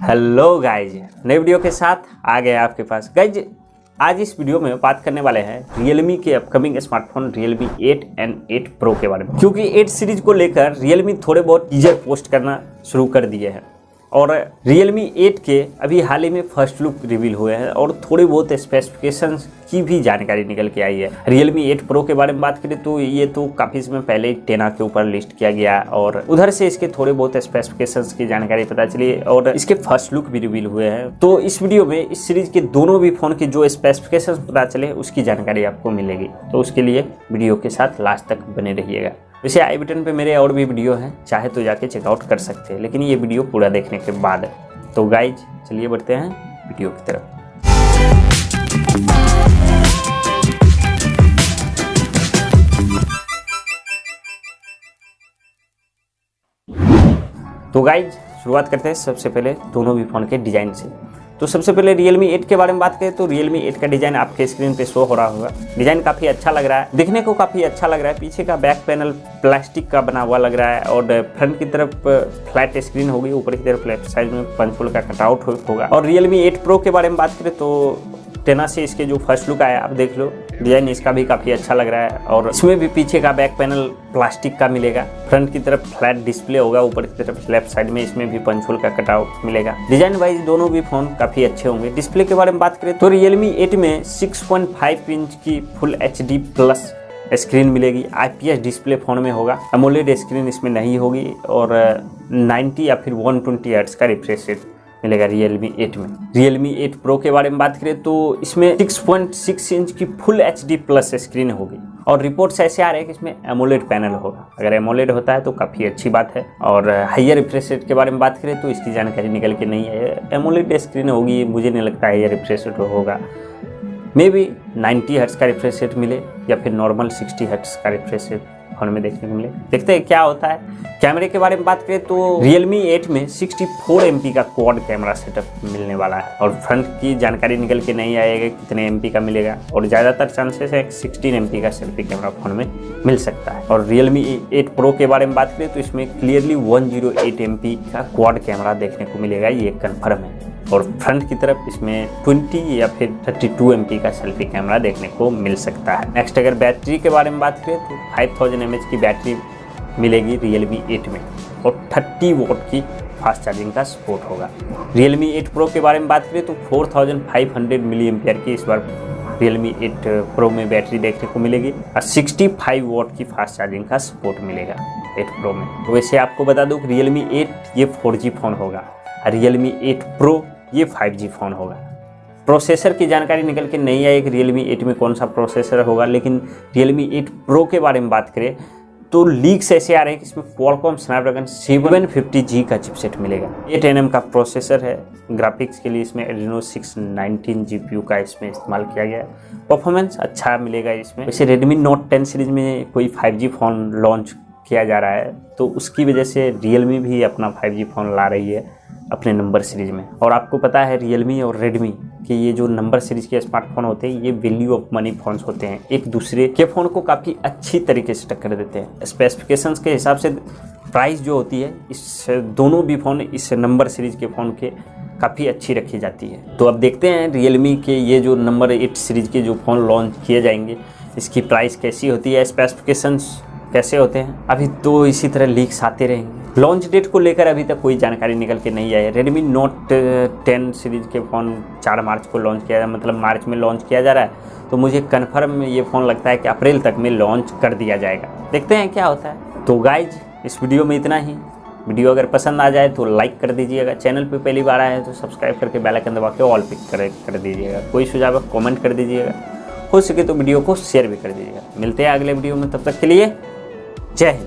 Hello guys, नई video के साथ आ गए आपके पास। गाइज आज इस वीडियो में बात करने वाले हैं Realme के upcoming smartphone Realme 8 and 8 Pro के बारे में, क्योंकि 8 सीरीज को लेकर Realme थोड़े बहुत टीजर पोस्ट करना शुरू कर दिए हैं और Realme 8 के अभी हाल ही में फर्स्ट लुक रिवील हुए हैं और थोड़ी बहुत स्पेसिफिकेशंस की भी जानकारी निकल के आई है। Realme 8 Pro के बारे में बात करें तो ये तो काफ़ी समय पहले ही 10 के ऊपर लिस्ट किया गया और उधर से इसके थोड़े बहुत स्पेसिफिकेशंस की जानकारी पता चली और इसके फर्स्ट लुक भी रिवील हुए हैं। तो इस वीडियो में इस सीरीज के दोनों भी फ़ोन के जो स्पेसिफिकेशंस पता चले उसकी जानकारी आपको मिलेगी, तो उसके लिए वीडियो के साथ लास्ट तक बने रहिएगा। वैसे आई बटन पे मेरे और भी वीडियो हैं, चाहे तो जाके चेकआउट कर सकते हैं, लेकिन ये वीडियो पूरा देखने के बाद है। तो गाइज चलिए बढ़ते हैं वीडियो की तरफ। तो गाइज शुरुआत करते हैं सबसे पहले दोनों भी फ़ोन के डिज़ाइन से। तो सबसे पहले Realme 8 के बारे में बात करें तो Realme 8 का डिज़ाइन आपके स्क्रीन पे शो हो रहा होगा। डिज़ाइन काफ़ी अच्छा लग रहा है, दिखने को काफ़ी अच्छा लग रहा है। पीछे का बैक पैनल प्लास्टिक का बना हुआ लग रहा है और फ्रंट की तरफ फ्लैट स्क्रीन होगी, ऊपर की तरफ लेफ्ट साइड में पंच होल का कटआउट होगा। और Realme 8 Pro के बारे में बात करें तो 10 से इसके जो फर्स्ट लुक आया आप देख लो, डिज़ाइन इसका भी काफ़ी अच्छा लग रहा है और इसमें भी पीछे का बैक पैनल प्लास्टिक का मिलेगा, फ्रंट की तरफ फ्लैट डिस्प्ले होगा, ऊपर की तरफ लेफ्ट साइड में इसमें भी पंच होल का कटआउट मिलेगा। डिज़ाइन वाइज दोनों भी फ़ोन काफ़ी अच्छे होंगे। डिस्प्ले के बारे में बात करें तो Realme 8 में 6.5 इंच की फुल HD प्लस स्क्रीन मिलेगी। IPS डिस्प्ले फ़ोन में होगा, एमोलेड स्क्रीन इसमें नहीं होगी और 90 या फिर 120 हर्ट्ज का रिफ्रेश रेट मिलेगा Realme 8 में। Realme 8 Pro के बारे में बात करें तो इसमें 6.6 इंच की फुल HD प्लस स्क्रीन होगी और रिपोर्ट्स ऐसे आ रहे हैं कि इसमें एमोलेड पैनल होगा। अगर एमोलेड होता है तो काफ़ी अच्छी बात है। और हाइयर रिफ्रेश रेट के बारे में बात करें तो इसकी जानकारी निकल के नहीं है। एमोलेड स्क्रीन होगी, मुझे नहीं लगता हाइयर रिफ्रेश रेट होगा। मे बी 90 हर्ट्ज का रिफ्रेश रेट मिले या फिर नॉर्मल 60 हर्ट्ज का रिफ्रेश रेट फोन में देखने को मिले। देखते हैं क्या होता है। कैमरे के बारे में बात करें तो Realme 8 में 64 MP का क्वाड कैमरा सेटअप मिलने वाला है और फ्रंट की जानकारी निकल के नहीं आएगा कितने MP का मिलेगा और ज़्यादातर चांसेस है 16 MP का सेल्फी कैमरा फोन में मिल सकता है। और Realme 8 Pro के बारे में बात करें तो इसमें क्लियरली 108 MP का क्वाड कैमरा देखने को मिलेगा, ये कंफर्म है। और फ्रंट की तरफ इसमें 20 या फिर 32 MP का सेल्फी कैमरा देखने को मिल सकता है। नेक्स्ट अगर बैटरी के बारे में बात करें तो 5000 mAh की बैटरी मिलेगी Realme 8 में और 30 वोट की फास्ट चार्जिंग का सपोर्ट होगा। Realme 8 Pro के बारे में बात करें तो 4500 mAh की इस बार Realme 8 Pro में बैटरी देखने को मिलेगी और 65 वोट की फास्ट चार्जिंग का सपोर्ट मिलेगा 8 Pro में। तो वैसे आपको बता दूँ Realme 8 ये 4G फ़ोन होगा और Realme 8 Pro ये 5G फ़ोन होगा। प्रोसेसर की जानकारी निकल के नहीं आई कि Realme 8 में कौन सा प्रोसेसर होगा, लेकिन Realme 8 Pro के बारे में बात करें तो लीक्स ऐसे आ रहे हैं कि इसमें Qualcomm Snapdragon 750G का चिपसेट मिलेगा। 8 nm का प्रोसेसर है। ग्राफिक्स के लिए इसमें Adreno 619 GPU का इसमें इस्तेमाल किया गया है। परफॉर्मेंस अच्छा मिलेगा इसमें। वैसे Redmi Note 10 सीरीज में कोई 5G फ़ोन लॉन्च किया जा रहा है तो उसकी वजह से Realme भी अपना 5G फ़ोन ला रही है अपने नंबर सीरीज में। और आपको पता है Realme और Redmi कि ये जो नंबर सीरीज के स्मार्टफोन होते हैं ये वैल्यू ऑफ मनी फ़ोन्स होते हैं, एक दूसरे के फ़ोन को काफ़ी अच्छी तरीके से टक्कर देते हैं। स्पेसिफिकेशंस के हिसाब से प्राइस जो होती है इस दोनों भी फ़ोन इस नंबर सीरीज के फ़ोन के काफ़ी अच्छी रखी जाती है। तो अब देखते हैं Realme के ये जो नंबर 8 सीरीज के जो फ़ोन लॉन्च किए जाएंगे इसकी प्राइस कैसी होती है, स्पेसिफिकेशंस कैसे होते हैं। अभी तो इसी तरह लीक्स आते रहेंगे। लॉन्च डेट को लेकर अभी तक कोई जानकारी निकल के नहीं आई है। Redmi Note 10 सीरीज के फ़ोन 4 मार्च को लॉन्च किया, मतलब मार्च में लॉन्च किया जा रहा है, तो मुझे कन्फर्म ये फ़ोन लगता है कि अप्रैल तक में लॉन्च कर दिया जाएगा। देखते हैं क्या होता है। तो गाइज इस वीडियो में इतना ही। वीडियो अगर पसंद आ जाए तो लाइक कर दीजिएगा, चैनल पे पहली बार आए हैं तो सब्सक्राइब करके बेल आइकन दबा के ऑल पिक कर दीजिएगा। कोई सुझाव कॉमेंट कर दीजिएगा, हो सके तो वीडियो को शेयर भी कर दीजिएगा। मिलते हैं अगले वीडियो में, तब तक के लिए जय हिंद।